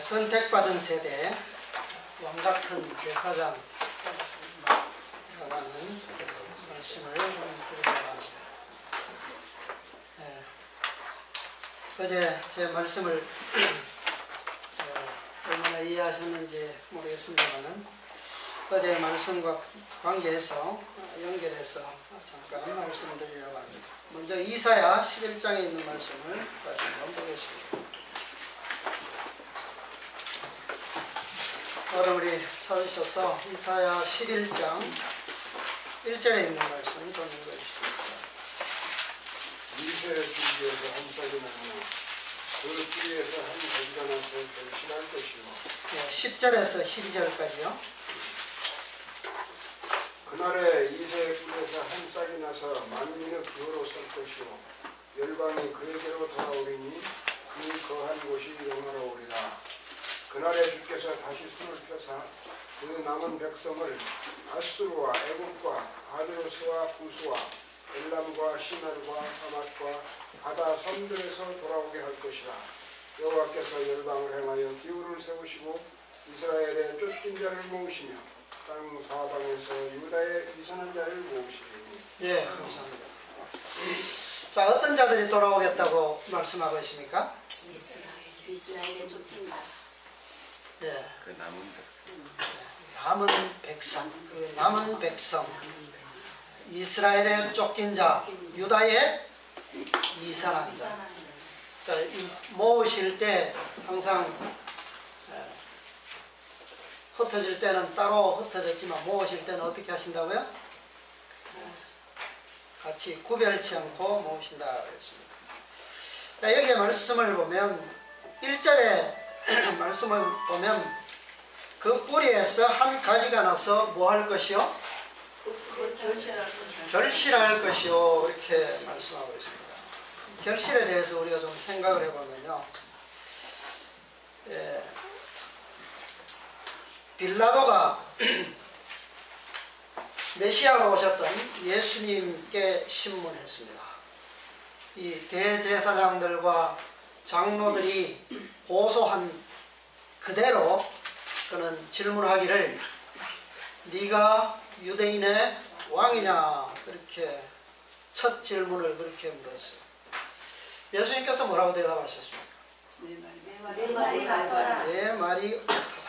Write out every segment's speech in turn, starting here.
선택받은 세대 왕같은 제사장이라는 말씀을 드리려고 합니다. 어제 제 말씀을 얼마나 이해하셨는지 모르겠습니다만 어제 말씀과 관계해서 연결해서 잠깐 말씀드리려고 합니다. 먼저 이사야 11장에 있는 말씀을 다시 한번 보겠습니다. 오늘 우리 찾으셔서 이사야 11장 1절에 있는 말씀 좀 읽어주십시오. 이새의 줄기에서 한 싹이 나며 그 뿌리에서 한 가지가 나서 결실할 것이요. 10절에서 12절까지요. 그날에 이새의 뿌리에서 한 싹이 나서 만민의 기호로 설 것이요. 열방이 그에게로 돌아오리니 그의 거한 곳이 영화로우리라. 그날에 주께서 다시 손을 펴사 그 남은 백성을 아수르와 애국과 아드로스와 구스와 엘람과 시날과 하맛과 바다 섬들에서 돌아오게 할 것이라. 여호와께서 열방을 향하여 기후를 세우시고 이스라엘의 쫓긴 자를 모으시며 땅 사방에서 유다의 이선한 자를 모으시리니. 예, 감사합니다. 자, 어떤 자들이 돌아오겠다고 말씀하고 있습니까? 이스라엘의 쫓긴 자. 예, 그 남은 백성. 그 남은 백성, 이스라엘의 쫓긴 자, 유다의 이산한 자. 자, 모으실 때 항상 흩어질 때는 따로 흩어졌지만 모으실 때는 어떻게 하신다고요? 같이 구별치 않고 모으신다 그랬습니다. 자, 여기에 말씀을 보면 1절에 말씀을 보면 그 뿌리에서 한 가지가 나서 뭐 할 것이요? 결실할 것이요. 이렇게 말씀하고 있습니다. 결실에 대해서 우리가 좀 생각을 해보면요. 빌라도가 메시아로 오셨던 예수님께 신문했습니다. 이 대제사장들과 장로들이 고소한 그대로 그는 질문하기를 네가 유대인의 왕이냐, 그렇게 첫 질문을 그렇게 물었어요. 예수님께서 뭐라고 대답하셨습니까? 내 말이 맞더라. 내 말이 옳다.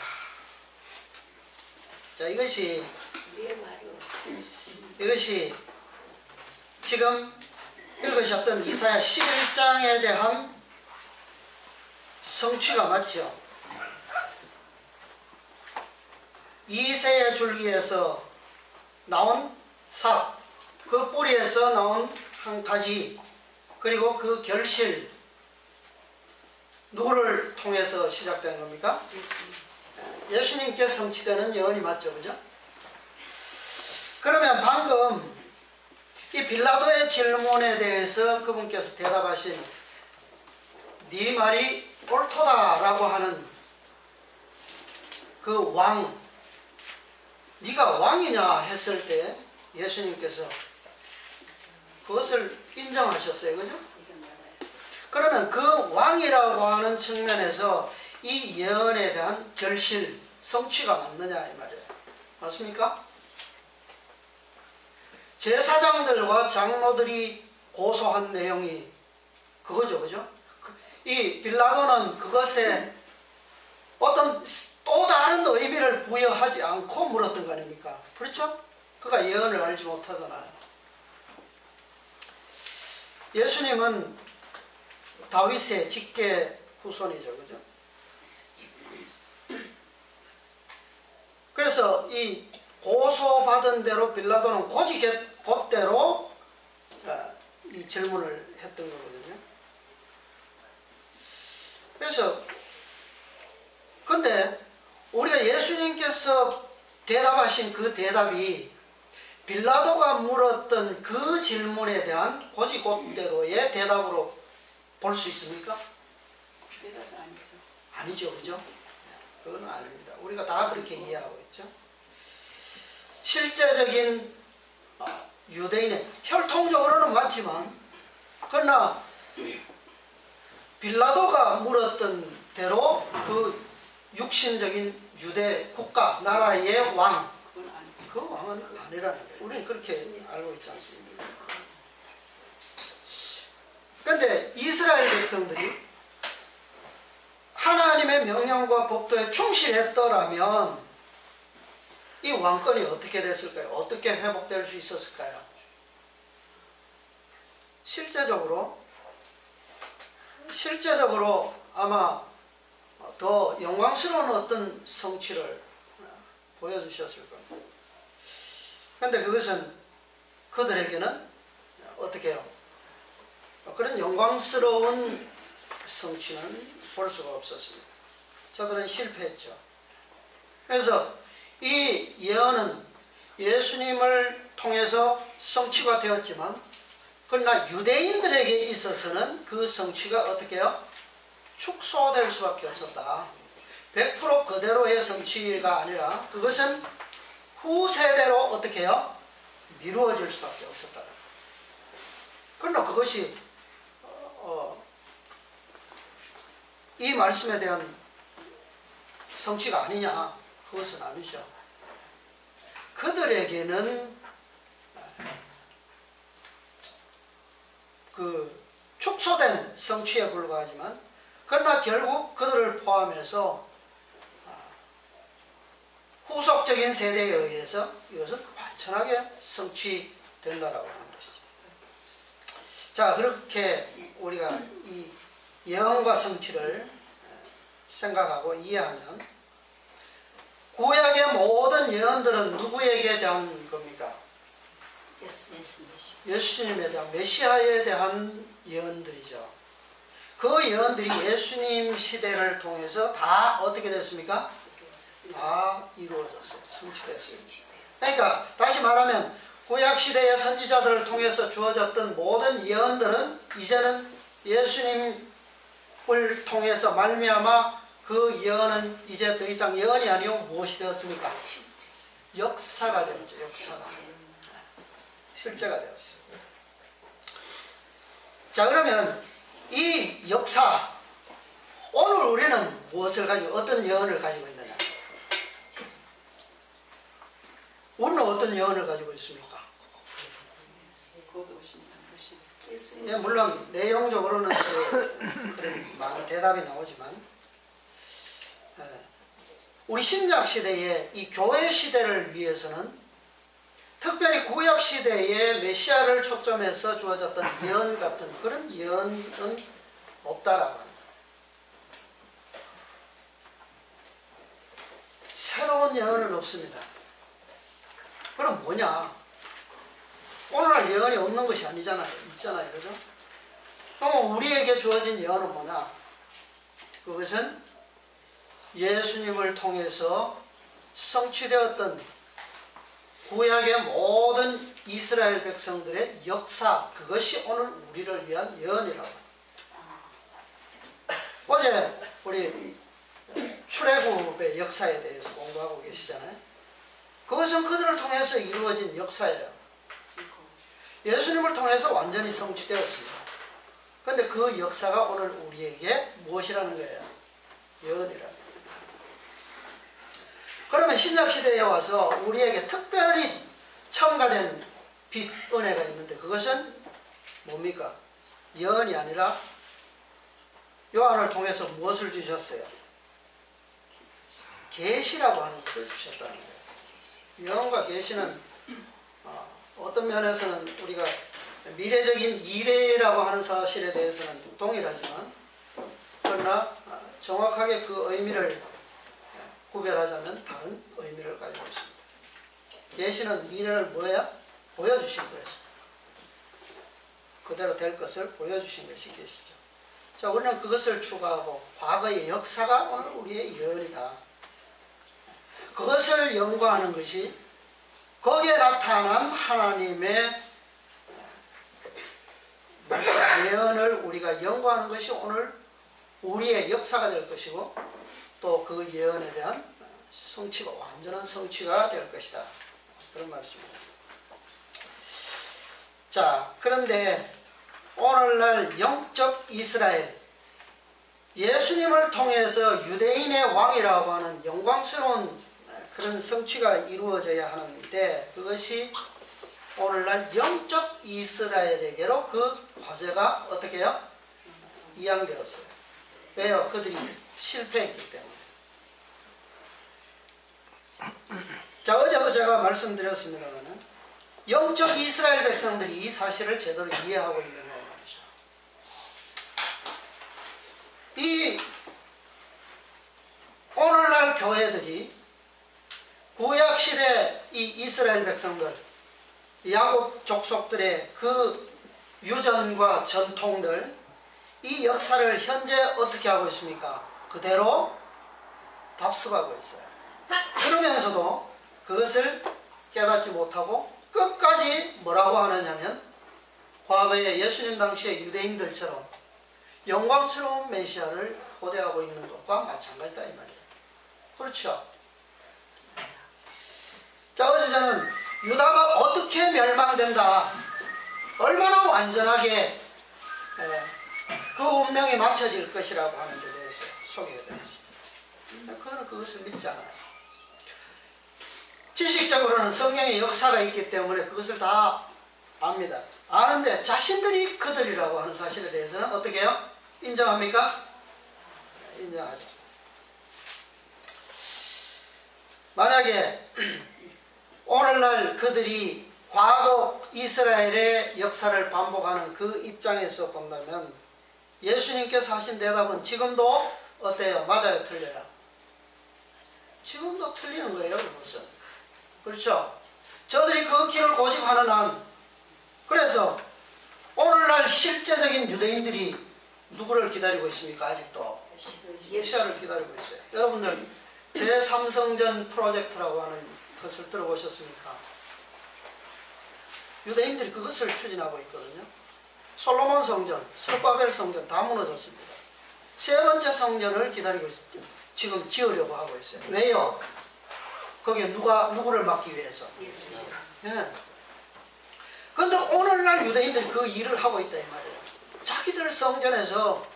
자, 이것이 지금 읽으셨던 이사야 11장에 대한 성취가 맞죠? 이새의 줄기에서 나온 삽, 그 뿌리에서 나온 한 가지, 그리고 그 결실, 누구를 통해서 시작된 겁니까? 예수님께 성취되는 예언이 맞죠, 그죠? 그러면 방금 이 빌라도의 질문에 대해서 그분께서 대답하신 네 말이 옳도다라고 하는 그 왕, 네가 왕이냐 했을 때 예수님께서 그것을 인정하셨어요, 그죠? 그러면 그 왕이라고 하는 측면에서 이 예언에 대한 결실, 성취가 맞느냐 이 말이에요. 맞습니까? 제사장들과 장로들이 고소한 내용이 그거죠, 그죠? 이 빌라도는 그것에 어떤 또 다른 의미를 부여하지 않고 물었던 거 아닙니까? 그렇죠? 그가 예언을 알지 못하잖아요. 예수님은 다윗의 직계 후손이죠, 그죠? 그래서 이 고소받은 대로 빌라도는 곧대로 이 질문을 했던 거거든요. 그래서 근데 우리가 예수님께서 대답하신 그 대답이 빌라도가 물었던 그 질문에 대한 곧대로의 대답으로 볼 수 있습니까? 아니죠, 그죠? 그건 아닙니다. 우리가 다 그렇게 이해하고 있죠. 실제적인 유대인의 혈통적으로는 맞지만, 그러나 빌라도가 물었던 대로 그 육신적인 유대 국가, 나라의 왕, 그건 아니고. 그 왕은 아니라는 거예요. 우리는 그렇게 알고 있지 않습니까? 그런데 이스라엘 백성들이 하나님의 명령과 법도에 충실했더라면 이 왕권이 어떻게 됐을까요? 어떻게 회복될 수 있었을까요? 실제적으로 아마 더 영광스러운 어떤 성취를 보여주셨을 겁니다. 그런데 그것은 그들에게는 어떻게 해요? 그런 영광스러운 성취는 볼 수가 없었습니다. 저들은 실패했죠. 그래서 이 예언은 예수님을 통해서 성취가 되었지만 그러나 유대인들에게 있어서는 그 성취가 어떻게 해요? 축소될 수밖에 없었다. 100% 그대로의 성취가 아니라 그것은 후세대로 어떻게 해요? 미루어질 수밖에 없었다. 그러나 그것이 이 말씀에 대한 성취가 아니냐? 그것은 아니죠. 그들에게는 그 축소된 성취에 불과하지만 그러나 결국 그들을 포함해서 후속적인 세대에 의해서 이것은 완전하게 성취된다라고 하는 것이죠. 자, 그렇게 우리가 이 예언과 성취를 생각하고 이해하면 구약의 모든 예언들은 누구에게 대한 겁니까? 예수님에 대한, 메시아에 대한 예언들이죠. 그 예언들이 예수님 시대를 통해서 다 어떻게 됐습니까? 다 이루어졌어요. 성취됐어요. 그러니까 다시 말하면 구약시대의 선지자들을 통해서 주어졌던 모든 예언들은 이제는 예수님을 통해서 말미암아 그 예언은 이제 더 이상 예언이 아니고 무엇이 되었습니까? 역사가 되었죠. 역사가. 실제가 되었어요. 자, 그러면 이 역사, 오늘 우리는 무엇을 가지고, 어떤 예언을 가지고 있느냐? 우리는 어떤 예언을 가지고 있습니까? 예, 물론 내용적으로는 그런 많은 대답이 나오지만 우리 신약 시대의 이 교회 시대를 위해서는 특별히 구약 시대의 메시아를 초점해서 주어졌던 예언 같은 그런 예언은 없다라고 합니다. 새로운 예언은 없습니다. 그럼 뭐냐? 오늘날 예언이 없는 것이 아니잖아요. 있잖아요. 그죠? 그럼 우리에게 주어진 예언은 뭐냐? 그것은 예수님을 통해서 성취되었던 구약의 모든 이스라엘 백성들의 역사, 그것이 오늘 우리를 위한 예언이라고 합니다. 어제 우리 출애굽의 역사에 대해서 공부하고 계시잖아요. 그것은 그들을 통해서 이루어진 역사예요. 예수님을 통해서 완전히 성취되었습니다. 그런데 그 역사가 오늘 우리에게 무엇이라는 거예요? 예언이라는 거예요. 그러면 신약시대에 와서 우리에게 특별히 첨가된 빛, 은혜가 있는데 그것은 뭡니까? 예언이 아니라 요한을 통해서 무엇을 주셨어요? 계시라고 하는 것을 주셨다는 거예요. 예언과 계시는 어떤 면에서는 우리가 미래적인 이래라고 하는 사실에 대해서는 동일하지만 그러나 정확하게 그 의미를 구별하자면 다른 의미를 가지고 있습니다. 계시는 미래를 뭐야? 보여주신 거예요. 그대로 될 것을 보여주신 것이 계시죠. 자, 우리는 그것을 추구하고 과거의 역사가 오늘 우리의 예언이다. 그것을 연구하는 것이 거기에 나타난 하나님의 예언을 우리가 연구하는 것이 오늘 우리의 역사가 될 것이고 또 그 예언에 대한 성취가, 완전한 성취가 될 것이다. 그런 말씀입니다. 자, 그런데 오늘날 영적 이스라엘, 예수님을 통해서 유대인의 왕이라고 하는 영광스러운 그런 성취가 이루어져야 하는데 그것이 오늘날 영적 이스라엘에게로 그 과제가 어떻게 해요? 이양되었어요. 왜요? 그들이 실패했기 때문에. 자, 어제도 제가 말씀드렸습니다만 영적 이스라엘 백성들이 이 사실을 제대로 이해하고 있느냐 말이죠. 이 오늘날 교회들이 구약시대 이 이스라엘 백성들 야곱 족속들의 그 유전과 전통들 이 역사를 현재 어떻게 하고 있습니까? 그대로 답습하고 있어요. 그러면서도 그것을 깨닫지 못하고 끝까지 뭐라고 하느냐면 과거에 예수님 당시의 유대인들처럼 영광스러운 메시아를 고대하고 있는 것과 마찬가지다 이 말이에요. 그렇죠? 자, 어제 저는 유다가 어떻게 멸망된다, 얼마나 완전하게 그 운명이 맞춰질 것이라고 하는 데 대해서 소개해드렸습니다. 근데 그들은 그것을 믿지 않아요. 지식적으로는 성경의 역사가 있기 때문에 그것을 다 압니다. 아는데 자신들이 그들이라고 하는 사실에 대해서는 어떻게 해요? 인정합니까? 인정하죠. 만약에 오늘날 그들이 과거 이스라엘의 역사를 반복하는 그 입장에서 본다면 예수님께서 하신 대답은 지금도 어때요? 맞아요? 틀려요? 지금도 틀리는 거예요. 그것은. 그렇죠? 저들이 그 길을 고집하는 한, 그래서 오늘날 실제적인 유대인들이 누구를 기다리고 있습니까? 아직도 메시아를 기다리고 있어요. 여러분들 제3성전 프로젝트라고 하는 것을 들어보셨습니까? 유대인들이 그것을 추진하고 있거든요. 솔로몬 성전, 스룹바벨 성전 다 무너졌습니다. 세 번째 성전을 기다리고 있습니다. 지금 지으려고 하고 있어요. 왜요? 거기에 누구를 맡기 위해서? 예. 그런데 오늘날 유대인들이 그 일을 하고 있다 이 말이에요. 자기들 성전에서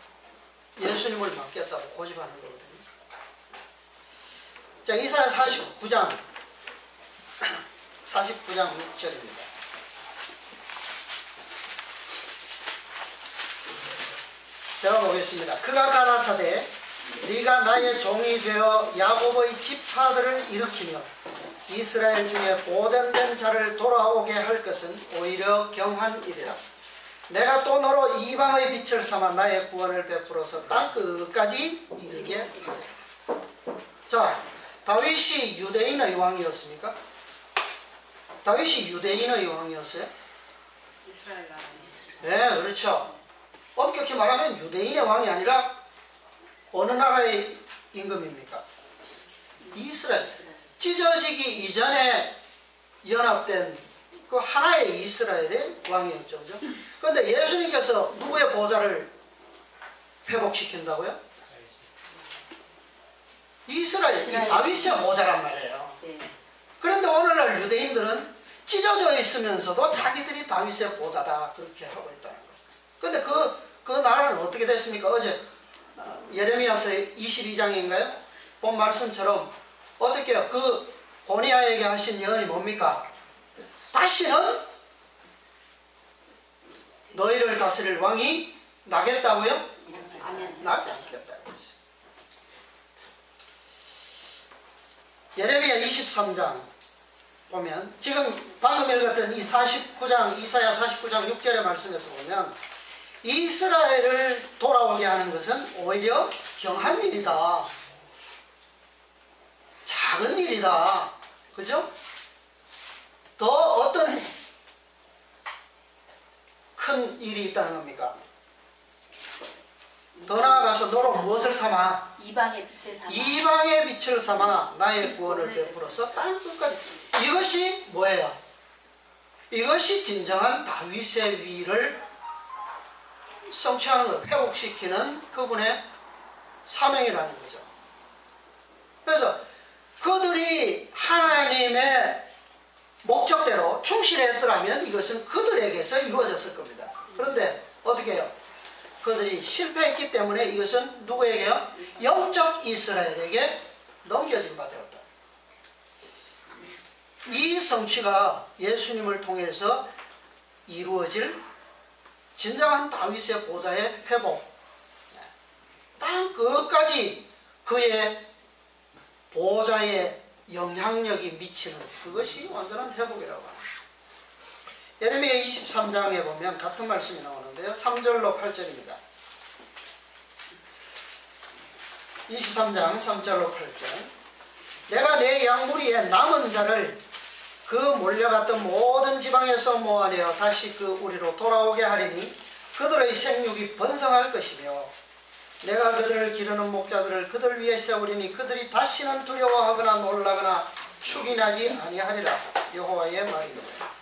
예수님을 맡겠다고 고집하는 거거든요. 자, 이사야 49장 6절입니다. 제가 보겠습니다. 그가 가라사대 네가 나의 종이 되어 야곱의 지파들을 일으키며 이스라엘 중에 보존된 자를 돌아오게 할 것은 오히려 경한 일이라. 내가 또 너로 이방의 빛을 삼아 나의 구원을 베풀어서 땅 끝까지 이르게 하리라. 자, 다윗이 유대인의 왕이었습니까? 다윗이 유대인의 왕이었어요? 이스라엘 나라. 네, 그렇죠. 엄격히 말하면 유대인의 왕이 아니라 어느 나라의 임금입니까? 이스라엘. 찢어지기 이전에 연합된 그 하나의 이스라엘의 왕이었죠. 그죠? 그런데 예수님께서 누구의 보좌를 회복시킨다고요? 이스라엘, 이 다윗의 보좌란 말이에요. 그런데 오늘날 유대인들은 찢어져 있으면서도 자기들이 다윗의 보좌다 그렇게 하고 있다는 거예요. 그런데 그 나라는 어떻게 됐습니까? 어제 예레미야서 22장인가요? 본 말씀처럼 어떻게 해요? 그 고니아에게 하신 예언이 뭡니까? 다시는 너희를 다스릴 왕이 나겠다고요? 나지 않겠다. 예레미야 23장 보면 지금 방금 읽었던 이 49장 이사야 49장 6절의 말씀에서 보면 이스라엘을 돌아오게 하는 것은 오히려 경한 일이다. 작은 일이다. 그죠? 더 어떤 큰 일이 있다는 겁니까? 더 나아가서 너로 무엇을 삼아? 이방의 빛을 삼아. 이방의 빛을 삼아 나의 구원을 베풀어서 땅 끝까지. 이것이 뭐예요? 이것이 진정한 다윗의 위를 성취하는 것, 회복시키는 그분의 사명이라는 거죠. 그래서 그들이 하나님의 목적대로 충실했더라면 이것은 그들에게서 이루어졌을 겁니다. 그런데 어떻게 해요? 그들이 실패했기 때문에 이것은 누구에게요? 영적 이스라엘에게 넘겨진 바 되었다. 이 성취가 예수님을 통해서 이루어질 진정한 다윗의 보좌의 회복, 땅 끝까지 그의 보좌의 영향력이 미치는 그것이 완전한 회복이라고 합니다. 예레미야 23장에 보면 같은 말씀이 나오는데요. 3절로 8절입니다. 23장 3절로 8절. 내가 내 양무리에 남은 자를 그 몰려갔던 모든 지방에서 모아내어 다시 그 우리로 돌아오게 하리니 그들의 생육이 번성할 것이며 내가 그들을 기르는 목자들을 그들 위에 세우리니 그들이 다시는 두려워하거나 놀라거나 축이 나지 아니하리라. 여호와의 말입니다.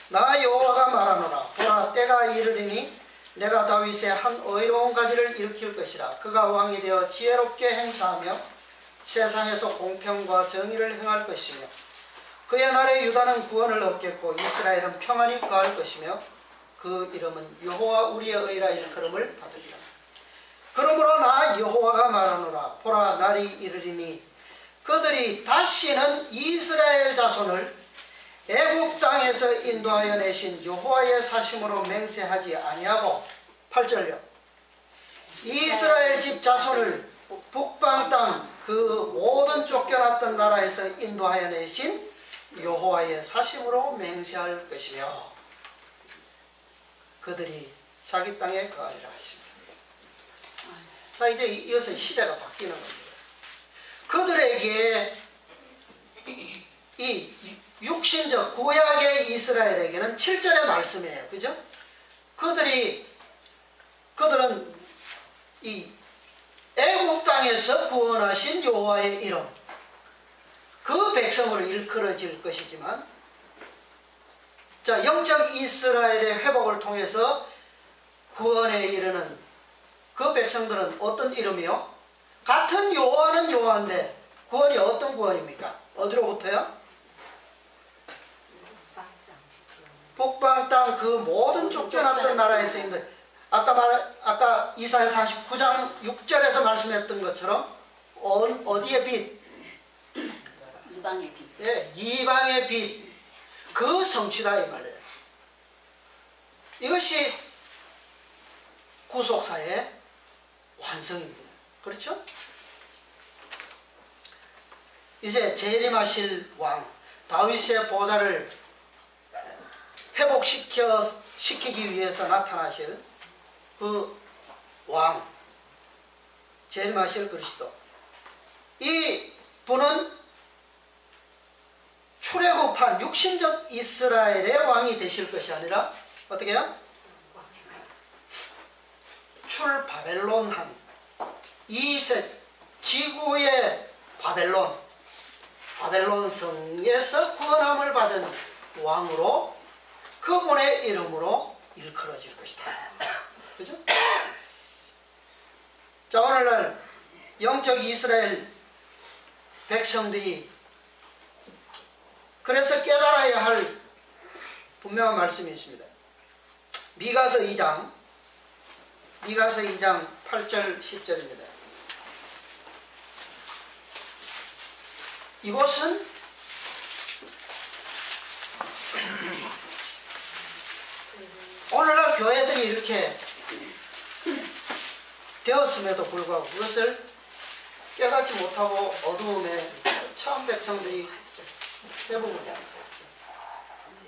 나 여호와가 말하노라. 보라, 때가 이르리니 내가 다윗의 한 의로운 가지를 일으킬 것이라. 그가 왕이 되어 지혜롭게 행사하며 세상에서 공평과 정의를 행할 것이며 그의 날에 유다는 구원을 얻겠고 이스라엘은 평안히 거할 것이며 그 이름은 여호와 우리의 의라 일컬음을 받으리라. 그러므로 나 여호와가 말하노라. 보라, 날이 이르리니 그들이 다시는 이스라엘 자손을 애굽 땅에서 인도하여 내신 여호와의 사심으로 맹세하지 아니하고 8절요. 이스라엘 집 자손을 북방 땅 그 모든 쫓겨났던 나라에서 인도하여 내신 여호와의 사심으로 맹세할 것이며 그들이 자기 땅에 거하리라 하십니다. 자, 이제 이것은 시대가 바뀌는 겁니다. 그들에게 이 육신적 구약의 이스라엘에게는 7절의 말씀이에요. 그죠? 그들은 이 애굽 땅에서 구원하신 여호와의 이름, 그 백성으로 일컬어질 것이지만, 자, 영적 이스라엘의 회복을 통해서 구원에 이르는 그 백성들은 어떤 이름이요? 같은 여호와는 여호와인데 구원이 어떤 구원입니까? 어디로부터요? 북방 땅 그 모든 쫓겨났던 나라에서 있는, 아까 이사야 49장 6절에서 말씀했던 것처럼 어디의 빛? 이방의 빛. 예, 이방의 빛. 그 성취다 이 말이에요. 이것이 구속사의 완성입니다. 그렇죠? 이제 재림하실 왕 다윗의 보좌를 회복시키기 위해서 나타나실 그 왕, 재림하실 그리스도, 이 분은 출애굽한 육신적 이스라엘의 왕이 되실 것이 아니라 어떻게 해요? 출바벨론한 이색 지구의 바벨론 성에서 구원함을 받은 왕으로 그분의 이름으로 일컬어질 것이다. 그죠? 자, 오늘날 영적 이스라엘 백성들이 그래서 깨달아야 할 분명한 말씀이 있습니다. 미가서 2장 8절 10절입니다. 이곳은 오늘날 교회들이 이렇게 되었음에도 불구하고 그것을 깨닫지 못하고 어두움에 처음 백성들이 해보고자.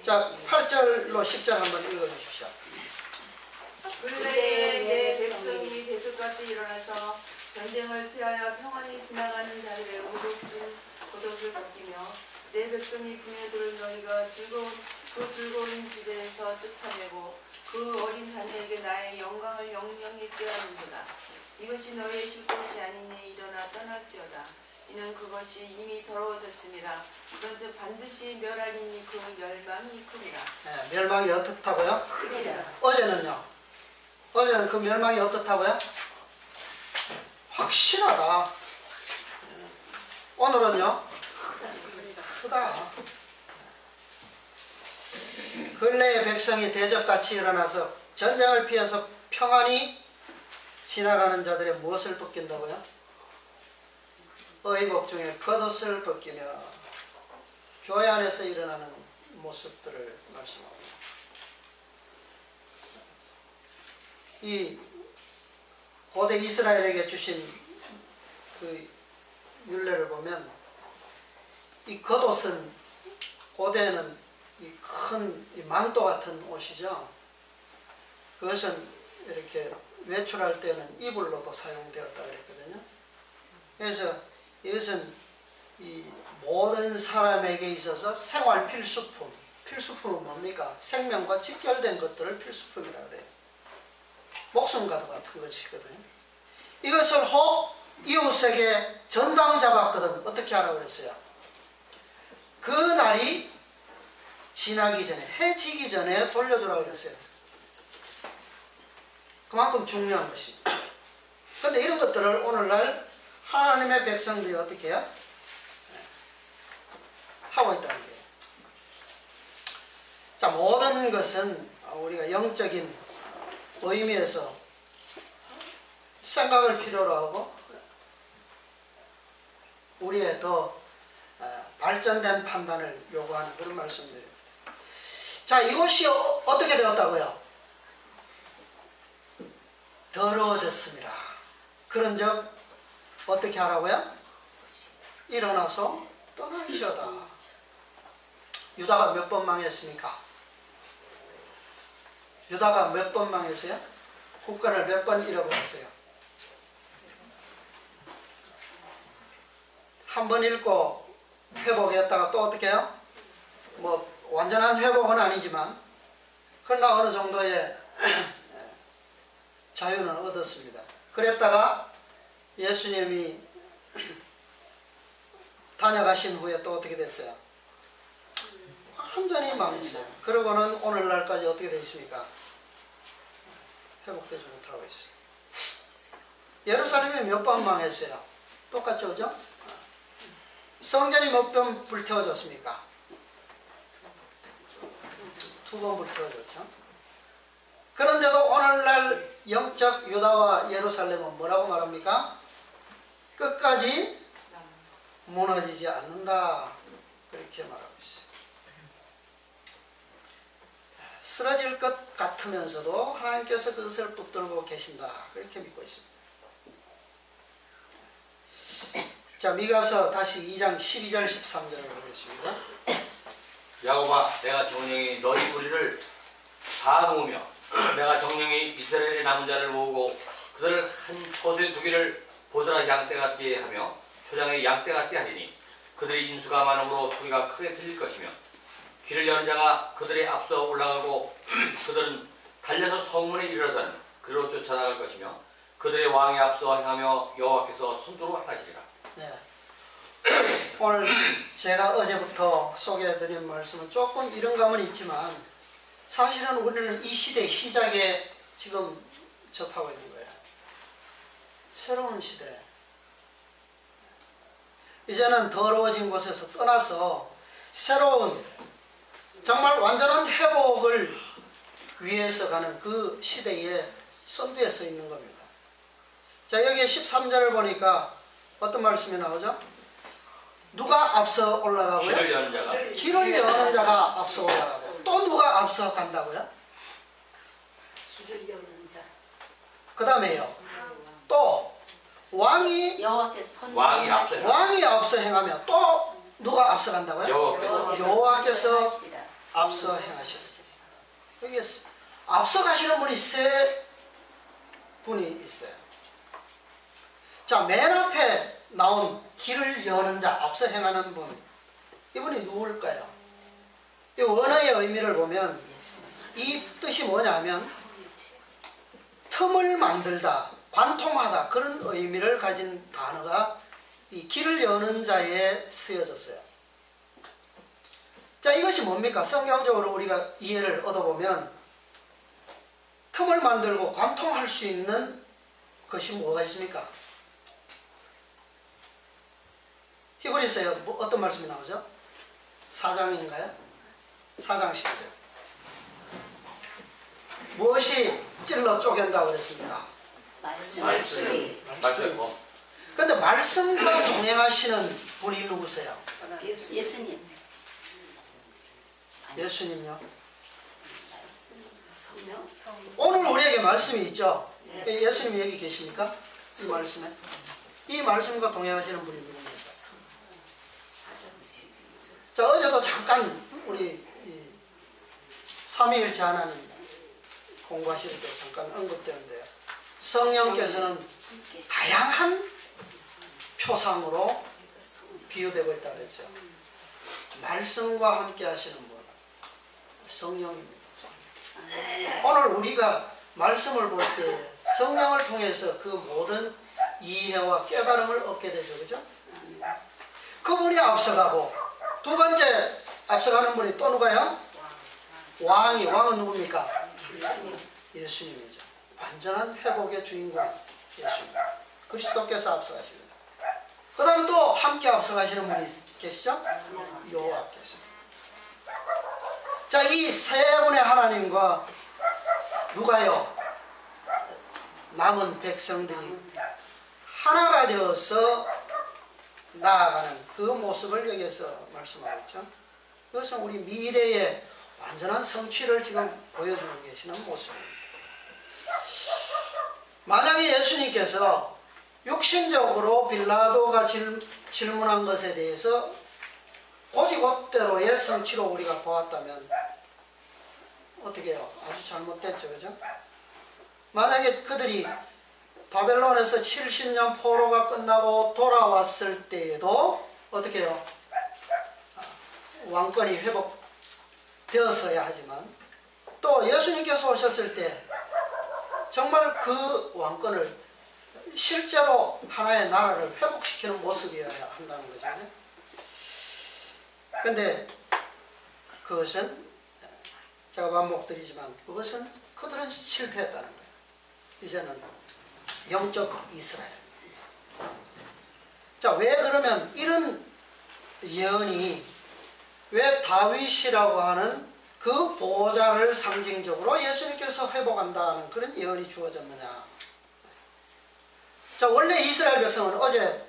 자, 8절로 10절 한번 읽어주십시오. 근래에 내 백성이 대적같이 일어나서 전쟁을 피하여 평안히 지나가는 자들의 고독을 벗기며 내 백성이 그네들을 너희가 즐거운 지대에서 쫓아내고 그 어린 자녀에게 나의 영광을 영영히 꾀하는도다. 이것이 너희의 쉴 곳이 아니니 일어나 떠날지어다. 이는 그것이 이미 더러워졌습니다. 그런즉 반드시 멸하리니 그 멸망이 크리라. 네, 멸망이 어떻다고요? 크리라. 어제는요? 어제는 그 멸망이 어떻다고요? 확실하다. 오늘은요? 크다. 근래의 백성이 대적같이 일어나서 전쟁을 평안히 지나가는 자들의 무엇을 벗긴다고요? 의복 중에 겉옷을 벗기며 교회 안에서 일어나는 모습들을 말씀합니다. 이 고대 이스라엘에게 주신 그 율례를 보면 이 겉옷은 고대에는 이 큰 망토 같은 옷이죠. 그것은 이렇게 외출할 때는 이불로도 사용되었다 그랬거든요. 그래서 이것은 이 모든 사람에게 있어서 생활 필수품, 필수품은 뭡니까? 생명과 직결된 것들을 필수품이라 그래요. 목숨과도 같은 것이거든요. 이것을 혹 이웃에게 전당 잡았거든. 어떻게 하라고 그랬어요? 그 날이 지나기 전에, 해 지기 전에 돌려주라고 그랬어요. 그만큼 중요한 것입니다. 그런데 이런 것들을 오늘날 하나님의 백성들이 어떻게 해요? 하고 있다는 거예요. 자, 모든 것은 우리가 영적인 의미에서 생각을 필요로 하고 우리의 더 발전된 판단을 요구하는 그런 말씀드립니다. 자, 이곳이 어떻게 되었다고요? 더러워졌습니다. 그런 적 어떻게 하라고요? 일어나서 떠날지어다. 유다가 몇 번 망했습니까? 유다가 몇 번 망했어요? 국가를 몇 번 잃어버렸어요? 한 번 잃고 회복했다가 또 어떻게 해요? 뭐 완전한 회복은 아니지만 그러나 어느 정도의 자유는 얻었습니다. 그랬다가 예수님이 다녀가신 후에 또 어떻게 됐어요? 완전히 망했어요. 그러고는 오늘날까지 어떻게 되어 있습니까? 회복되지 못하고 있어요. 예루살렘이 몇 번 망했어요? 똑같죠, 그죠? 성전이 몇 번 불태워졌습니까? 2번 불태워졌죠. 그런데도 오늘날 영적 유다와 예루살렘은 뭐라고 말합니까? 끝까지 무너지지 않는다. 그렇게 말하고 있어요. 쓰러질 것 같으면서도 하나님께서 그것을 붙들고 계신다. 그렇게 믿고 있습니다. 자, 미가서 다시 2장 12절 13절을 보겠습니다. 야곱아, 내가 정령이 너희 뿌리를 다 모으며 내가 정령이 이스라엘의 남은 자를 모으고 그들을 한 초소에 두기를 보드라 양떼 같게 하며 초장의 양떼 같게 하리니 그들의 인수가 많음으로 소리가 크게 들릴 것이며 길을 여는 자가 그들의 앞서 올라가고 그들은 달려서 성문에 이르러서는 그로 쫓아나갈 것이며 그들의 왕이 앞서 행하며 여호와께서 손도로 하시리라. 네. 오늘 제가 어제부터 소개해드린 말씀은 조금 이런 감은 있지만 사실은 우리는 이 시대의 시작에 지금 접하고 있는 거예요. 새로운 시대. 이제는 더러워진 곳에서 떠나서 새로운 정말 완전한 회복을 위해서 가는 그 시대에 선두에 서 있는 겁니다. 자, 여기 13절을 보니까 어떤 말씀이 나오죠? 누가 앞서 올라가고요? 길을 여는 자가 길을 여는 자가 앞서 올라가고 또 누가 앞서 간다고요? 길을 여는 자. 그 다음에요. 또 왕이 왕이 앞서 행하며 또 누가 앞서 간다고요? 여호와께서 하시리라. 앞서 행하시라. 여기 앞서 가시는 분이 세 분이 있어요. 자, 맨 앞에 나온 길을 여는 자, 앞서 행하는 분, 이분이 누굴까요? 이 원어의 의미를 보면 이 뜻이 뭐냐면 틈을 만들다, 관통하다, 그런 의미를 가진 단어가 이 길을 여는 자에 쓰여졌어요. 자, 이것이 뭡니까? 성경적으로 우리가 이해를 얻어보면 틈을 만들고 관통할 수 있는 것이 뭐가 있습니까? 히브리서에 어떤 말씀이 나오죠? 4장인가요? 4장 10절. 무엇이 찔러 쪼갠다고 그랬습니까? 말씀이 말씀. 근데 말씀과 동행하시는 분이 누구세요? 예수님 예수님요. 성령 오늘 우리에게 말씀이 있죠. 네. 예수님 여기 계십니까? 이 말씀에. 이 말씀과 동행하시는 분이 누굽니까? 자, 어제도 잠깐 우리 삼위일체 하나님 공부하실 때 잠깐 언급되었는데요. 성령께서는 다양한 표상으로 비유되고 있다 그랬죠. 말씀과 함께 하시는 분, 성령입니다. 오늘 우리가 말씀을 볼 때 성령을 통해서 그 모든 이해와 깨달음을 얻게 되죠. 그죠? 그분이 앞서가고, 두 번째 앞서가는 분이 또 누가요? 왕은 누굽니까? 예수님이죠. 완전한 회복의 주인공 예수님. 그리스도께서 앞서가십니다. 그 다음 또 함께 앞서가시는 분이 계시죠? 여호와께서. 자, 이 세 분의 하나님과 누가요? 남은 백성들이 하나가 되어서 나아가는 그 모습을 여기서 말씀하고 있죠. 그것은 우리 미래의 완전한 성취를 지금 보여주고 계시는 모습입니다. 만약에 예수님께서 육신적으로 빌라도가 질문한 것에 대해서 곧이곧대로의 성취로 우리가 보았다면 어떻게 해요? 아주 잘못됐죠. 그죠? 만약에 그들이 바벨론에서 70년 포로가 끝나고 돌아왔을 때에도 어떻게 해요? 왕권이 회복되었어야 하지만 또 예수님께서 오셨을 때 정말 그 왕권을 실제로 하나의 나라를 회복시키는 모습이어야 한다는 거죠. 그런데 그것은 제가 반복드리지만 그것은 그들은 실패했다는 거예요. 이제는 영적 이스라엘. 자, 왜 그러면 이런 예언이 왜 다윗이라고 하는 그 보호자를 상징적으로 예수님께서 회복한다는 그런 예언이 주어졌느냐. 자, 원래 이스라엘 백성은 어제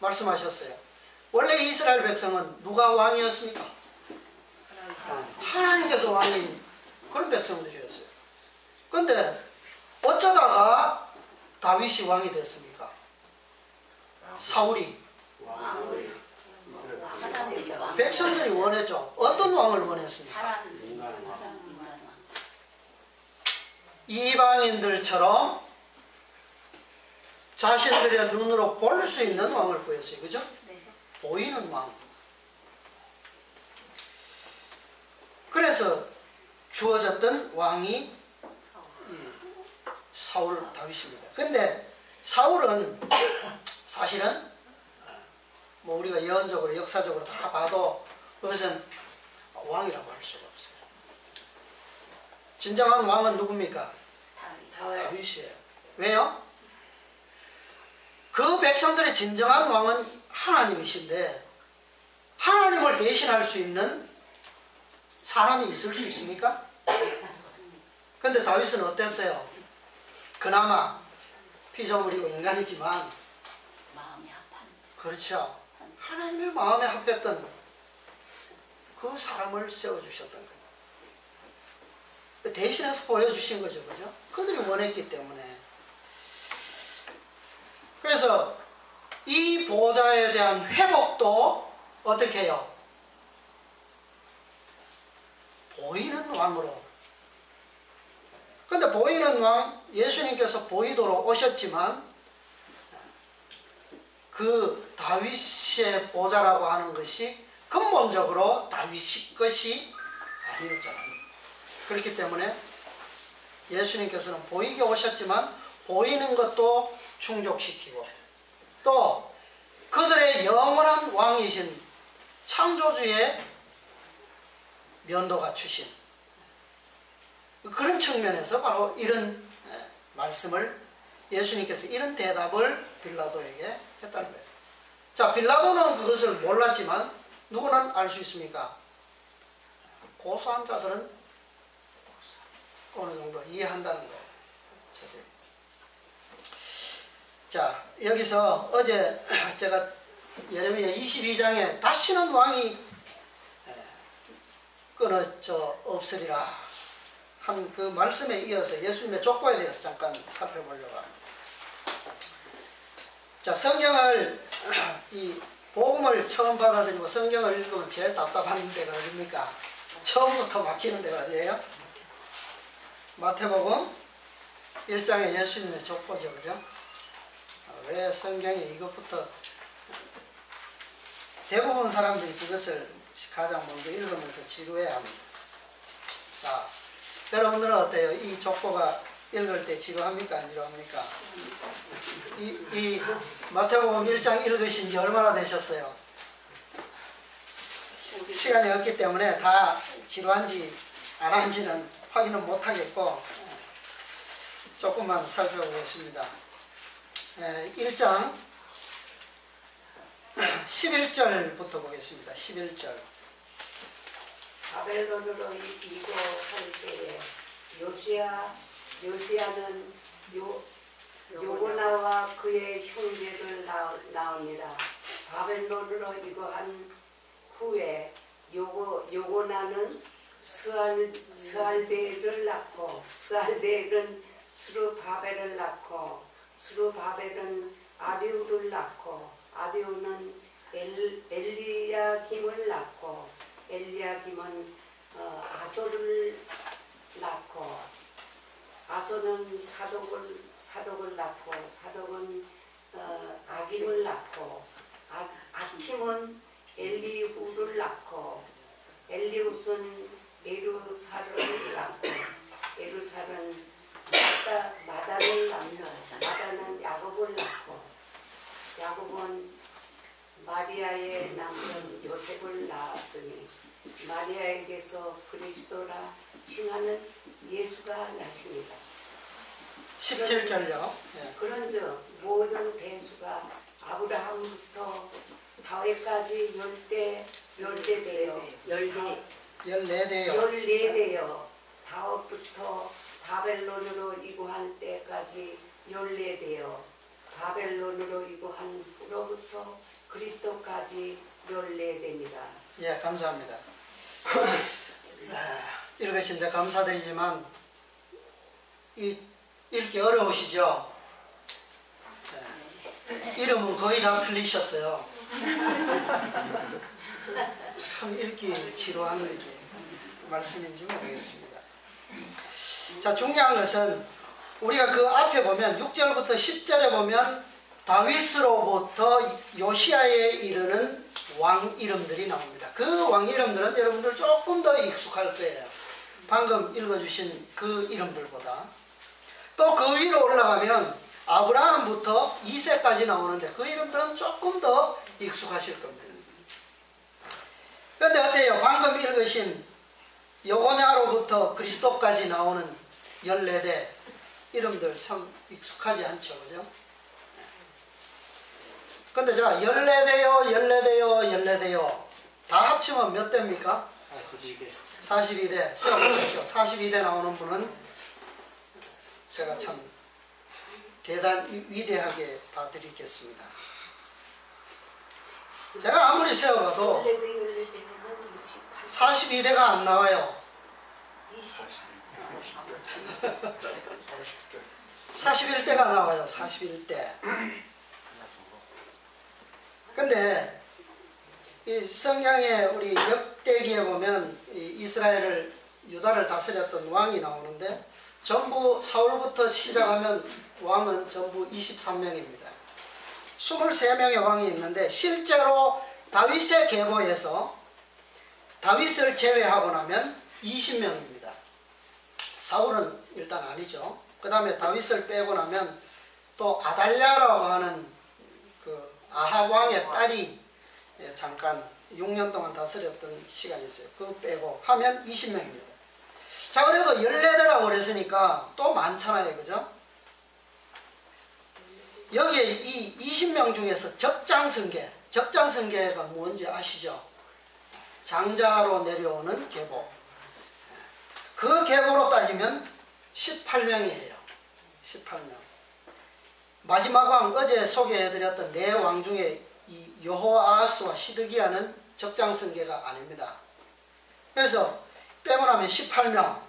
말씀하셨어요. 원래 이스라엘 백성은 누가 왕이었습니까? 하나님께서 왕인 그런 백성들이었어요. 그런데 어쩌다가 다윗이 왕이 됐습니까? 사울이. 백성들이 원했죠. 어떤 왕을 원했습니까? 이방인들처럼 자신들의 눈으로 볼 수 있는 왕을 구했어요. 그죠? 보이는 왕. 그래서 주어졌던 왕이 사울 다윗입니다. 근데 사울은 사실은 뭐 우리가 예언적으로 역사적으로 다 봐도 그것은 왕이라고 할 수가 없어요. 진정한 왕은 누굽니까? 다윗이에요. 왜요? 그 백성들의 진정한 왕은 하나님이신데 하나님을 대신할 수 있는 사람이 있을 수 있습니까? 근데 다윗은 어땠어요? 그나마 피조물이고 인간이지만 마음이 아팠는데. 그렇죠. 하나님의 마음에 합했던 그 사람을 세워주셨던 거예요. 대신해서 보여주신 거죠. 그죠? 그들이 원했기 때문에. 그래서 이 보호자에 대한 회복도 어떻게 해요? 보이는 왕으로. 근데 보이는 왕, 예수님께서 보이도록 오셨지만 그 다윗의 보좌라고 하는 것이 근본적으로 다윗의 것이 아니었잖아요. 그렇기 때문에 예수님께서는 보이게 오셨지만 보이는 것도 충족시키고 또 그들의 영원한 왕이신 창조주의 면도가 주신 그런 측면에서 바로 이런 말씀을 예수님께서 이런 대답을 빌라도에게 했다는 거예요. 자, 빌라도는 그것을 몰랐지만 누구는 알 수 있습니까? 고소한 자들은 어느 정도 이해한다는 거예요. 자, 여기서 어제 제가 예레미야 22장에 다시는 왕이 끊어져 없으리라 한 그 말씀에 이어서 예수님의 족보에 대해서 잠깐 살펴보려고 합니다. 자, 성경을 이 복음을 처음 받아들이고 성경을 읽으면 제일 답답한 데가 어딥니까? 처음부터 막히는 데가 어디예요? 마태복음 1장에 예수님의 족보죠, 그죠? 왜 성경이 이것부터 대부분 사람들이 그것을 가장 먼저 읽으면서 지루해야 합니다. 자, 여러분들은 어때요? 이 족보가 읽을 때 지루합니까? 안 지루합니까? 이 마태복음 1장 읽으신 지 얼마나 되셨어요? 시간이 없기 때문에 다 지루한지 안 한지는 확인은 못하겠고 조금만 살펴보겠습니다. 1장 11절부터 보겠습니다. 11절. 바벨론으로 이거할 때에 요시야는 요고나와 그의 형제를 낳으니라. 바벨론으로 이거한 후에 요고나는 스알데를 낳고 스알데는 스루바벨을 낳고 스루바벨은 아비우를 낳고 아비우는 엘리야김을 낳고 엘리야김은 아소를 낳고 아소는 사독을 낳고 사독은 아김을 낳고 아킴은 엘리후를 낳고 엘리후는 에루사를 낳고 에루사는 마다를 낳고 마다는 야곱을 낳고 야곱은 마리아의 남편 요셉을 낳았으니 마리아에게서 그리스도라 칭하는 예수가 나십니다. 17절요. 그런즉 모든 대수가 아브라함부터 다윗까지 14대여 다윗부터 바벨론으로 이구한 때까지 14대여 바벨론으로 이구한 후로부터 그리스도까지 14대니라. 예, 감사합니다. 읽으신데 감사드리지만 읽기 어려우시죠? 이름은 거의 다 틀리셨어요. 참 읽기 지루한 말씀인지 모르겠습니다. 자, 중요한 것은 우리가 그 앞에 보면 6절부터 10절에 보면 다윗으로부터 요시야에 이르는 왕 이름들이 나옵니다. 그 왕 이름들은 여러분들 조금 더 익숙할 거예요. 방금 읽어주신 그 이름들보다. 또 그 위로 올라가면 아브라함부터 이새까지 나오는데 그 이름들은 조금 더 익숙하실 겁니다. 그런데 어때요? 방금 읽으신 여고냐로부터 그리스도까지 나오는 14대 이름들 참 익숙하지 않죠, 그죠? 근데 자, 14대요 다 합치면 몇 대입니까? 42대. 세워보십시오. 42대 나오는 분은 제가 참 위대하게 봐드리겠습니다. 제가 아무리 세워가도 42대가 안 나와요. 41대가 나와요. 41대. 근데 이 성경에 우리 역대기에 보면 이스라엘을 유다를 다스렸던 왕이 나오는데 전부 사울부터 시작하면 왕은 전부 23명입니다. 23명의 왕이 있는데 실제로 다윗의 계보에서 다윗을 제외하고 나면 20명입니다. 사울은 일단 아니죠. 그 다음에 다윗을 빼고 나면 또 아달랴라고 하는 그 아합 왕의 딸이 잠깐 6년 동안 다스렸던 시간이 있어요. 그거 빼고 하면 20명입니다. 자, 그래도 14대라고 그랬으니까 또 많잖아요. 그죠? 여기에 이 20명 중에서 적장승계가 뭔지 아시죠? 장자로 내려오는 계보. 그 계보로 따지면 18명이에요. 18명. 마지막 왕, 어제 소개해드렸던 네 왕 중에 이 여호아하스와 시드기야는 적장승계가 아닙니다. 그래서 빼고 나면 18명.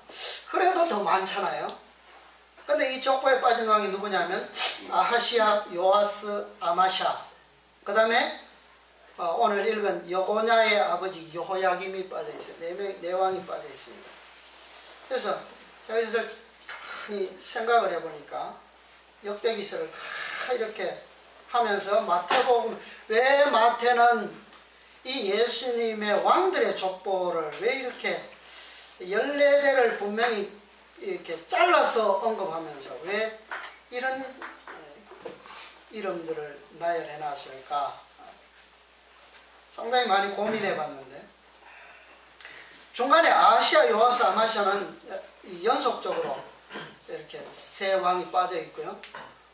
그래도 더 많잖아요. 근데 이 족보에 빠진 왕이 누구냐면 아하시아, 요아스, 아마샤, 그 다음에 오늘 읽은 여고냐의 아버지 여호야김이 빠져 있어요. 네 왕이 빠져 있습니다. 그래서 제가 이것을 가만히 생각을 해보니까 역대기서를 다 이렇게 하면서 마태복음, 왜 마태는 이 예수님의 왕들의 족보를 왜 이렇게 14대를 분명히 이렇게 잘라서 언급하면서 왜 이런 이름들을 나열해 놨을까? 상당히 많이 고민해 봤는데, 중간에 아시아, 요아스, 아마샤는 연속적으로 이렇게 세 왕이 빠져 있고요.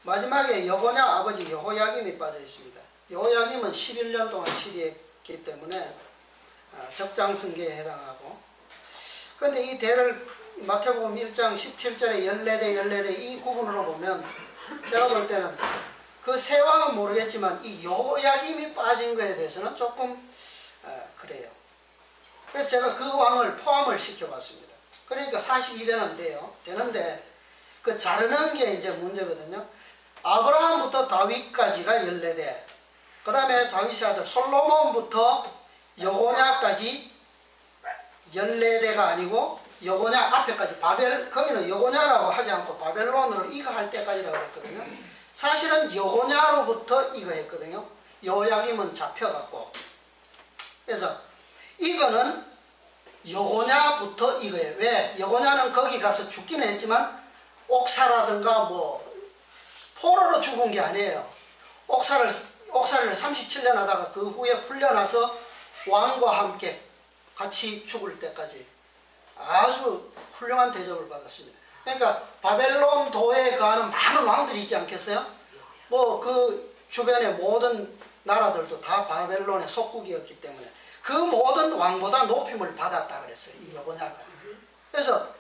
마지막에 여고냐 아버지 여호야김이 빠져 있습니다. 여호야김은 11년 동안 시리했기 때문에 적장승계에 해당하고, 그런데 이 대를 마태복음 1장 17절에 14대 이 구분으로 보면 제가 볼 때는 그 세 왕은 모르겠지만 이 여호야김이 빠진 거에 대해서는 조금 그래요. 그래서 제가 그 왕을 포함을 시켜봤습니다. 그러니까 42대는 되는데 그 자르는 게 이제 문제거든요. 아브라함부터 다윗까지가 14대, 그 다음에 다윗의 아들 솔로몬부터 여고냐까지 14대가 아니고 여고냐 앞에까지 거기는 여고냐라고 하지 않고 바벨론으로 이거 할 때까지라고 그랬거든요. 사실은 여고냐로부터 이거 했거든요. 여호야김은 잡혀갔고, 그래서 이거는 여고냐부터 이거예요. 왜? 여고냐는 거기 가서 죽기는 했지만 옥사라든가 뭐 포로로 죽은 게 아니에요. 옥사를 37년 하다가 그 후에 풀려나서 왕과 함께 같이 죽을 때까지 아주 훌륭한 대접을 받았습니다. 그러니까 바벨론 도에 거하는 많은 왕들이 있지 않겠어요? 뭐 그 주변의 모든 나라들도 다 바벨론의 속국이었기 때문에 그 모든 왕보다 높임을 받았다 그랬어요, 이 여고냐가. 그래서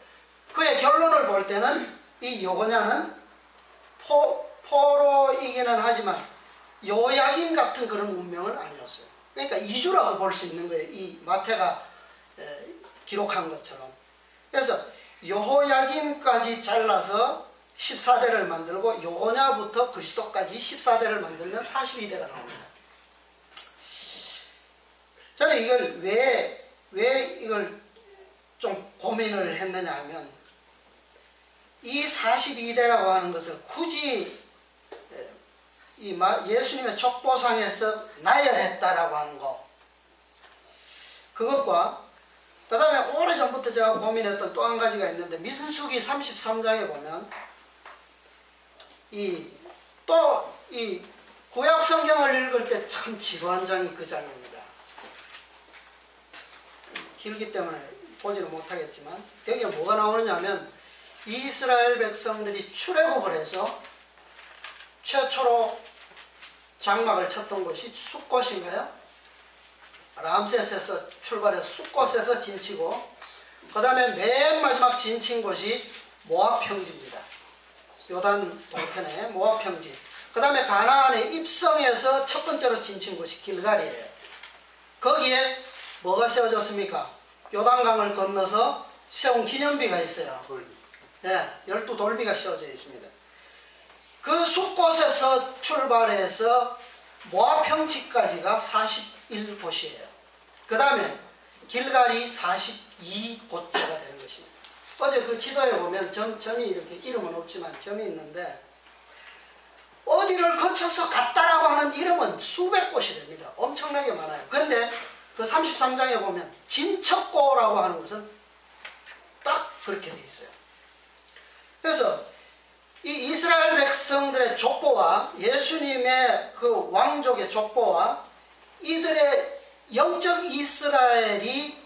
그의 결론을 볼 때는 이 여고냐는 포로이기는 하지만 여호야김 같은 그런 운명은 아니었어요. 그러니까 이주라고 볼 수 있는 거예요, 이 마태가 기록한 것처럼. 그래서 여호야김까지 잘라서 14대를 만들고 여고냐부터 그리스도까지 14대를 만들면 42대가 나옵니다. 저는 이걸 왜 이걸 좀 고민을 했느냐 하면, 이 42대라고 하는 것을 굳이 이 예수님의 족보상에서 나열했다라고 하는 거, 그것과 그 다음에 오래전부터 제가 고민했던 또 한 가지가 있는데, 민수기 33장에 보면 이 구약 성경을 읽을 때 참 지루한 장이 그 장입니다. 길기 때문에 보지를 못하겠지만 여기에 뭐가 나오느냐 하면, 이스라엘 백성들이 출애굽을 해서 최초로 장막을 쳤던 곳이 숫곳인가요? 람세스에서 출발해서 숫곳에서 진치고, 그 다음에 맨 마지막 진친 곳이 모압 평지입니다. 요단 동편의 모압 평지. 그 다음에 가나안의 입성에서 첫 번째로 진친 곳이 길갈이에요. 거기에 뭐가 세워졌습니까? 요단강을 건너서 세운 기념비가 있어요. 네, 12돌비가 씌워져 있습니다. 그 숫곳에서 출발해서 모압 평지까지가 41곳이에요. 그 다음에 길갈이 42곳째가 되는 것입니다. 어제 그 지도에 보면 점이 이렇게, 이름은 없지만 점이 있는데, 어디를 거쳐서 갔다라고 하는 이름은 수백 곳이 됩니다. 엄청나게 많아요. 그런데 그 33장에 보면 진척고라고 하는 것은 딱 그렇게 돼 있어요. 그래서 이 이스라엘 백성들의 족보와 예수님의 그 왕족의 족보와 이들의 영적 이스라엘이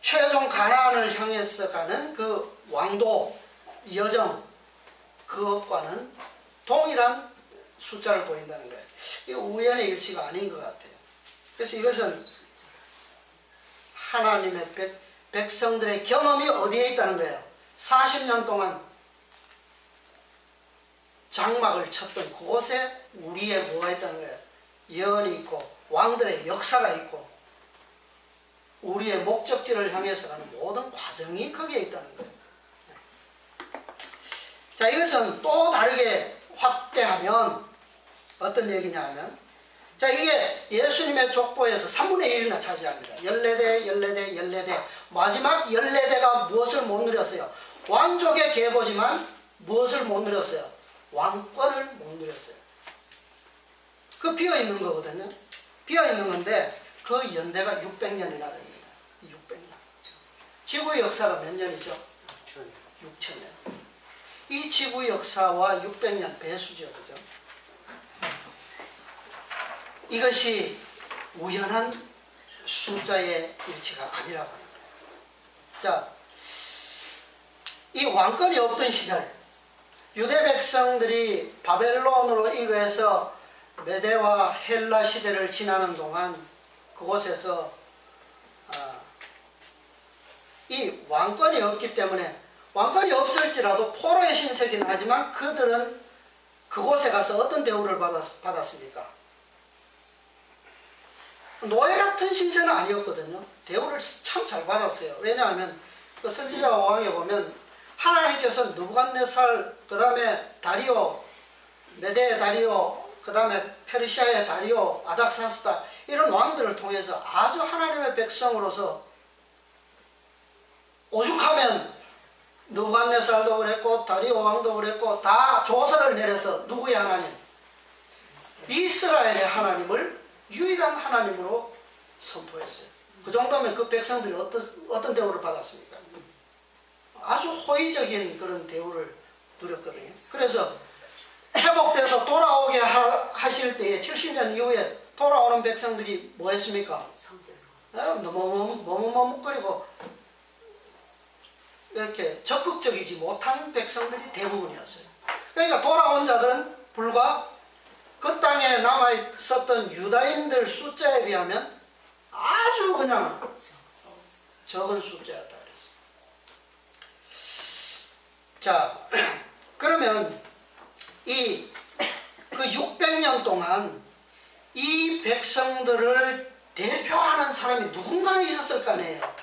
최종 가나안을 향해서 가는 그 왕도 여정, 그것과는 동일한 숫자를 보인다는 거예요. 이거 우연의 일치가 아닌 것 같아요. 그래서 이것은 하나님의 백성들의 경험이 어디에 있다는 거예요? 40년 동안 장막을 쳤던 그곳에 우리의 뭐가 있다는 거예요? 예언이 있고 왕들의 역사가 있고 우리의 목적지를 향해서 가는 모든 과정이 거기에 있다는 거예요. 자, 이것은 또 다르게 확대하면 어떤 얘기냐 하면, 자, 이게 예수님의 족보에서 3분의 1이나 차지합니다. 14대, 14대, 14대. 마지막 14대가 무엇을 못 누렸어요? 왕족의 계보지만 무엇을 못 누렸어요? 왕권을 못 누렸어요. 그 비어있는 거거든요. 비어있는 건데 그 연대가 600년이나 됩니다. 600년. 지구의 역사가 몇 년이죠? 6,000년. 이 지구 역사와 600년 배수죠. 그죠? 이것이 우연한 숫자의 일치가 아니라고 합니다. 자, 이 왕권이 없던 시절 유대 백성들이 바벨론으로 이거해서 메대와 헬라 시대를 지나는 동안 그곳에서 이 왕권이 없기 때문에 왕권이 없을지라도 포로의 신세기는 하지만 그들은 그곳에 가서 어떤 대우를 받았습니까? 노예 같은 신세는 아니었거든요. 대우를 참 잘 받았어요. 왜냐하면 그 선지자와 왕에 보면 하나님께서 느부갓네살, 그 다음에 다리오, 메대의 다리오, 그 다음에 페르시아의 다리오, 아닥사스다 이런 왕들을 통해서 아주 하나님의 백성으로서 오죽하면 느부갓네살도 그랬고 다리오 왕도 그랬고 다 조서를 내려서 누구의 하나님? 이스라엘의 하나님을 유일한 하나님으로 선포했어요. 그 정도면 그 백성들이 어떤 대우를 받았습니까? 아주 호의적인 그런 대우를 누렸거든요. 그래서 회복돼서 돌아오게 하실 때에 70년 이후에 돌아오는 백성들이 뭐 했습니까? 너무 머뭇거리고 이렇게 적극적이지 못한 백성들이 대부분이었어요. 그러니까 돌아온 자들은 불과 그 땅에 남아있었던 유다인들 숫자에 비하면 아주 그냥 적은 숫자였다 그랬어요. 자, 그러면 그 600년 동안 이 백성들을 대표하는 사람이 누군가는 있었을 거 아니에요.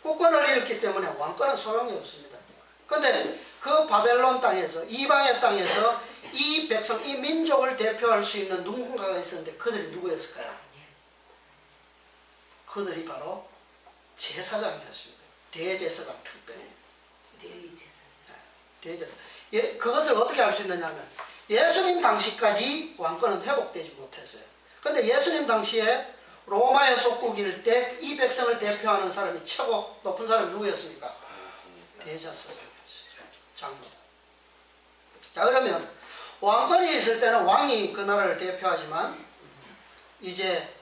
국권을 잃었기 때문에 왕권은 소용이 없습니다. 그런데 그 바벨론 땅에서, 이방의 땅에서 이 백성, 이 민족을 대표할 수 있는 누군가가 있었는데 그들이 누구였을까요? 그들이 바로 제사장이었습니다. 대제사장 특별히. 대제사장. 예, 그것을 어떻게 알 수 있느냐 하면 예수님 당시까지 왕권은 회복되지 못했어요. 그런데 예수님 당시에 로마의 속국일 때 이 백성을 대표하는 사람이 최고 높은 사람이 누구였습니까? 대제사장이었어요. 장로. 자, 그러면 왕권이 있을 때는 왕이 그 나라를 대표하지만 이제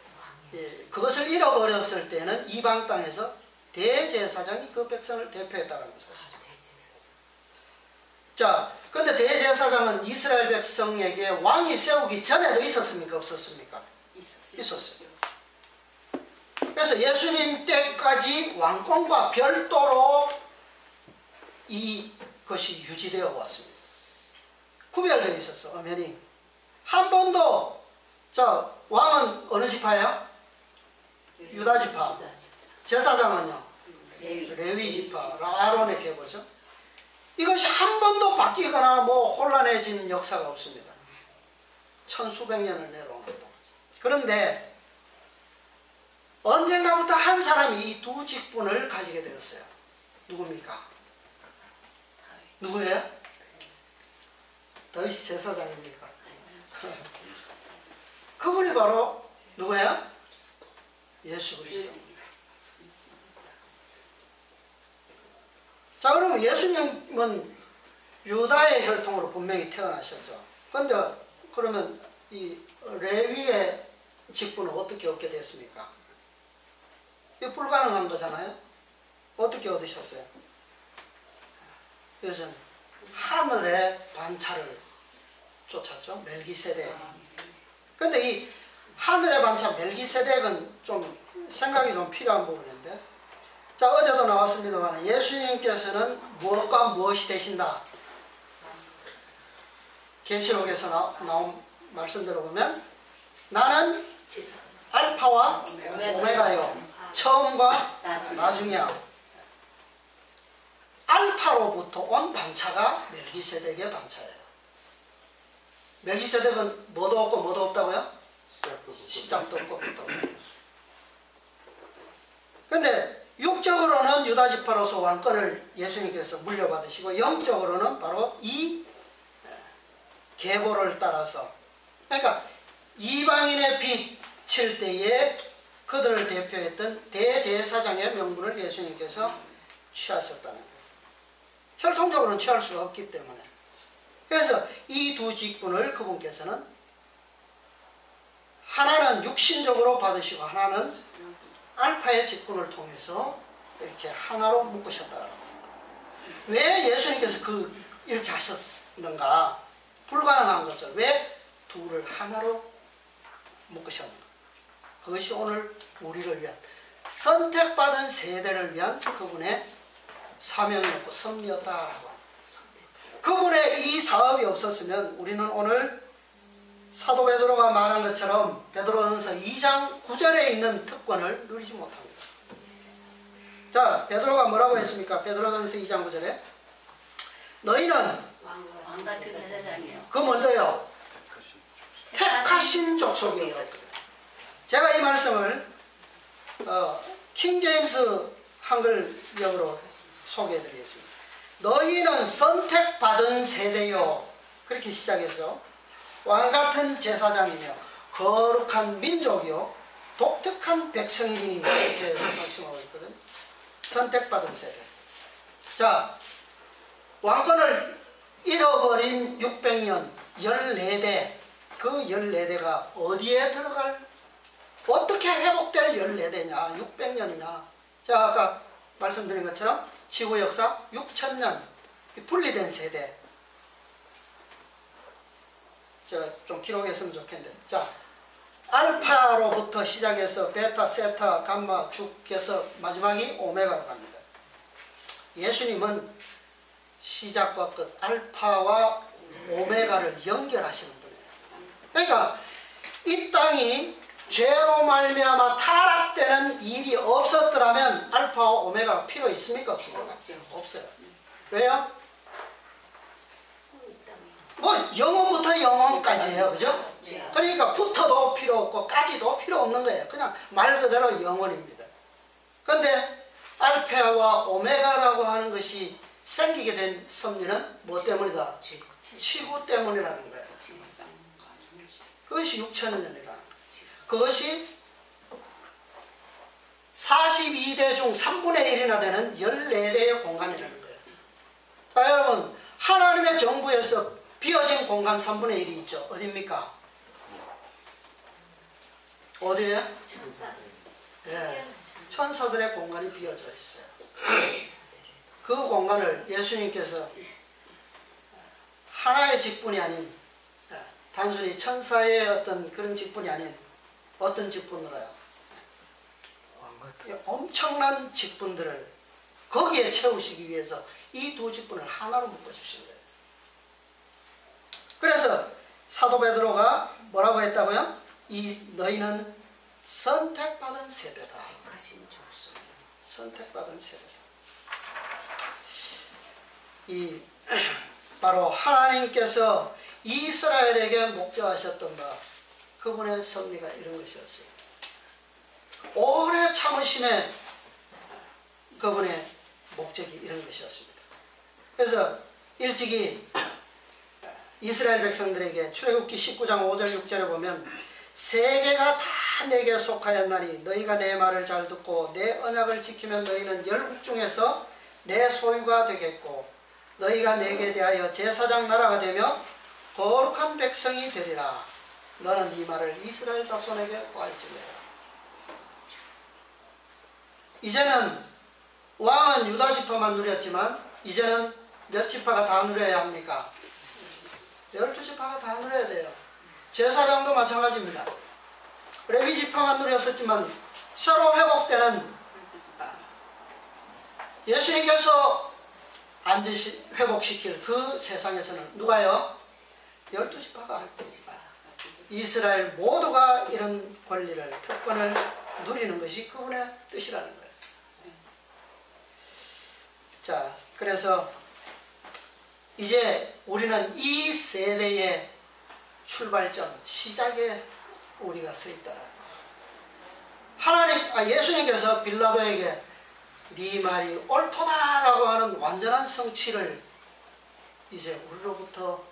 그것을 잃어버렸을 때는 이방 땅에서 대제사장이 그 백성을 대표했다는 사실이죠. 자, 근데 대제사장은 이스라엘 백성에게 왕이 세우기 전에도 있었습니까? 없었습니까? 있었어요. 그래서 예수님 때까지 왕권과 별도로 이것이 유지되어 왔습니다. 구별되어 있었어, 엄연히. 한 번도, 자, 왕은 어느 지파예요? 유다 지파. 제사장은요? 레위 지파. 아론의 계보죠. 이것이 한 번도 바뀌거나 뭐 혼란해진 역사가 없습니다. 천수백 년을 내려오는. 그런데 언젠가부터 한 사람이 이 두 직분을 가지게 되었어요. 누굽니까? 누구예요? 다윗이 제사장입니까? 그분이 바로 누구예요? 예수 그리스도. 자, 그러면 예수님은 유다의 혈통으로 분명히 태어나셨죠. 그런데 그러면 이 레위의 직분은 어떻게 얻게 됐습니까? 이거 불가능한 거잖아요. 어떻게 얻으셨어요? 이것은 하늘의 반차를 쫓았죠. 멜기세덱. 그런데 이 하늘의 반차 멜기세덱은 좀 생각이 좀 필요한 부분인데, 자, 어제도 나왔습니다만 예수님께서는 무엇과 무엇이 되신다. 계시록에서 나온 말씀대로 보면 나는 알파와 오메가요. 처음과 나중이야. 알파로부터 온 반차가 멜기세덱의 반차예요. 멜기세덱은 뭐도 없고 뭐도 없다고요? 시작도 없고 끝도 없고. 근데 육적으로는 유다지파로서 왕권을 예수님께서 물려받으시고 영적으로는 바로 이 계보를 따라서, 그러니까 이방인의 빛일 때에 그들을 대표했던 대제사장의 명분을 예수님께서 취하셨다는 거예요. 혈통적으로는 취할 수가 없기 때문에. 그래서 이 두 직분을 그분께서는 하나는 육신적으로 받으시고 하나는 알파의 직분을 통해서 이렇게 하나로 묶으셨다. 왜 예수님께서 이렇게 하셨는가? 불가능한 것을 왜 둘을 하나로 묶으셨는가? 그것이 오늘 우리를 위한, 선택받은 세대를 위한 그분의 사명이었고 섭리였다라고. 그분의 이 사업이 없었으면 우리는 오늘 사도 베드로가 말한 것처럼 베드로전서 2장 9절에 있는 특권을 누리지 못합니다. 자, 베드로가 뭐라고 했습니까? 베드로전서 2장 9절에 너희는 왕 같은 제사장이요. 그 먼저요, 택하신 족속이요. 제가 이 말씀을 킹제임스 한글역으로 소개해드리겠습니다. 너희는 선택받은 세대요. 그렇게 시작해서 왕같은 제사장이며 거룩한 민족이요 독특한 백성이니 이렇게 말씀하고 있거든요. 선택받은 세대. 자, 왕권을 잃어버린 600년 14대, 그 14대가 어디에 들어갈, 어떻게 회복될 14대냐 600년이냐. 자, 아까 말씀드린 것처럼 지구 역사 6000년 분리된 세대. 제가 좀 기록했으면 좋겠는데, 자, 알파로부터 시작해서 베타, 세타, 감마 쭉 해서 마지막이 오메가로 갑니다. 예수님은 시작과 끝, 알파와 오메가를 연결하시는 분이에요. 그러니까 이 땅이 죄로 말미암아 타락되는 일이 없었더라면 알파와 오메가가 필요 있습니까? 없습니까? 없어요. 왜요? 뭐 영혼부터 영혼까지예요. 그죠? 그러니까 부터도 필요 없고 까지도 필요 없는 거예요. 그냥 말 그대로 영혼입니다. 그런데 알파와 오메가라고 하는 것이 생기게 된 섭리는 뭐 때문이다? 지구 때문이라는 거예요. 그것이 6000년이라는 거예요. 그것이 42대 중 3분의 1이나 되는 14대의 공간이라는 거예요. 자, 여러분, 하나님의 정부에서 비어진 공간 3분의 1이 있죠. 어디입니까? 어디에요? 예, 천사들의 공간이 비어져 있어요. 그 공간을 예수님께서 하나의 직분이 아닌, 단순히 천사의 어떤 그런 직분이 아닌 어떤 직분으로요? 엄청난 직분들을 거기에 채우시기 위해서 이 두 직분을 하나로 묶어주신 거예요. 그래서 사도 베드로가 뭐라고 했다고요? 너희는 선택받은 세대다. 선택받은 세대다. 바로 하나님께서 이스라엘에게 목적하셨던 바, 그분의 섭리가 이런 것이었어요. 오래 참으심의 그분의 목적이 이런 것이었습니다. 그래서 일찍이 이스라엘 백성들에게 출애굽기 19장 5절 6절에 보면 세계가 다 내게 속하였나니 너희가 내 말을 잘 듣고 내 언약을 지키면 너희는 열국 중에서 내 소유가 되겠고 너희가 내게 대하여 제사장 나라가 되며 거룩한 백성이 되리라. 너는 이 말을 이스라엘 자손에게 고할지니라. 이제는 왕은 유다 지파만 누렸지만 이제는 몇 지파가 다 누려야 합니까? 12지파가 다 누려야 돼요. 제사장도 마찬가지입니다. 레위 지파만 누렸었지만 새로 회복되는 예수님께서 회복시킬 그 세상에서는 누가요? 12지파가 할 때 이스라엘 모두가 이런 권리를, 특권을 누리는 것이 그분의 뜻이라는 거예요. 자, 그래서 이제 우리는 이 세대의 출발점, 시작에 우리가 서 있다라는 거예요. 예수님께서 빌라도에게 네 말이 옳도다라고 하는 완전한 성취를 이제 우리로부터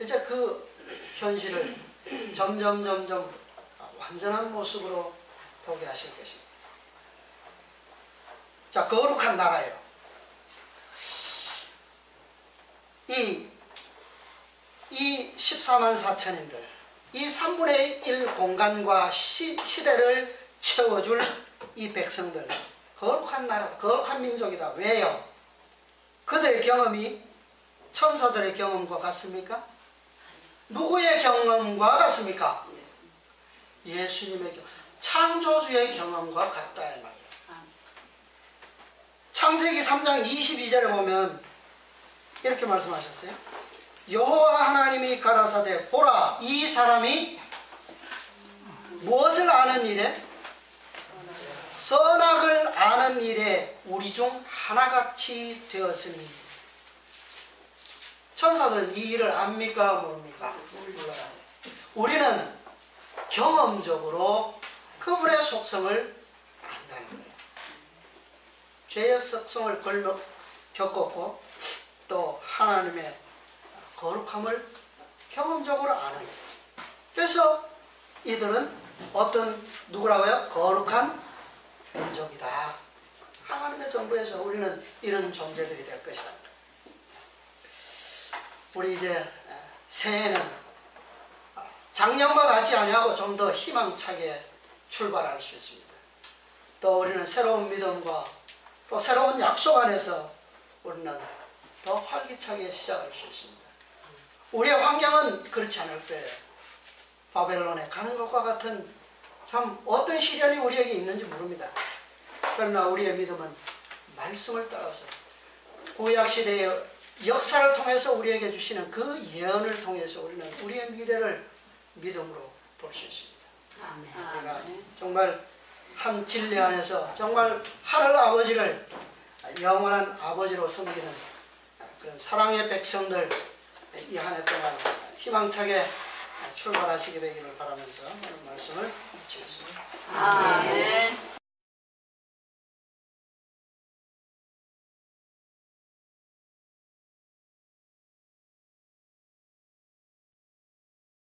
이제 그 현실을 점점 완전한 모습으로 보게 하실 것입니다. 자, 거룩한 나라예요. 이 14만 4천인들, 이 3분의 1 공간과 시대를 채워줄 이 백성들, 거룩한 나라, 거룩한 민족이다. 왜요? 그들의 경험이 천사들의 경험과 같습니까? 누구의 경험과 같습니까? 예수님의 경험, 창조주의 경험과 같다 이 말이에요. 창세기 3장 22절에 보면 이렇게 말씀하셨어요. 여호와 하나님이 가라사대 보라, 이 사람이 무엇을 아는 일에? 선악을 아는 일에 우리 중 하나같이 되었으니. 천사들은 이 일을 압니까? 모릅니까? 몰라요. 우리는 경험적으로 그분의 속성을 안다는 거예요. 죄의 속성을 겪었고 또 하나님의 거룩함을 경험적으로 아는. 그래서 이들은 누구라고요? 거룩한 민족이다. 하나님의 정부에서 우리는 이런 존재들이 될 것이다. 우리 이제 새해는 작년과 같지 아니하고 좀 더 희망차게 출발할 수 있습니다. 또 우리는 새로운 믿음과 또 새로운 약속 안에서 우리는 더 활기차게 시작할 수 있습니다. 우리의 환경은 그렇지 않을 거예요. 바벨론에 가는 것과 같은 참 어떤 시련이 우리에게 있는지 모릅니다. 그러나 우리의 믿음은 말씀을 따라서 구약시대의 역사를 통해서 우리에게 주시는 그 예언을 통해서 우리는 우리의 미래를 믿음으로 볼 수 있습니다. 우리가 정말 한 진리 안에서 정말 하늘 아버지를 영원한 아버지로 섬기는 그런 사랑의 백성들 이 한 해 동안 희망차게 출발하시게 되기를 바라면서 오늘 말씀을 마치겠습니다. 아멘.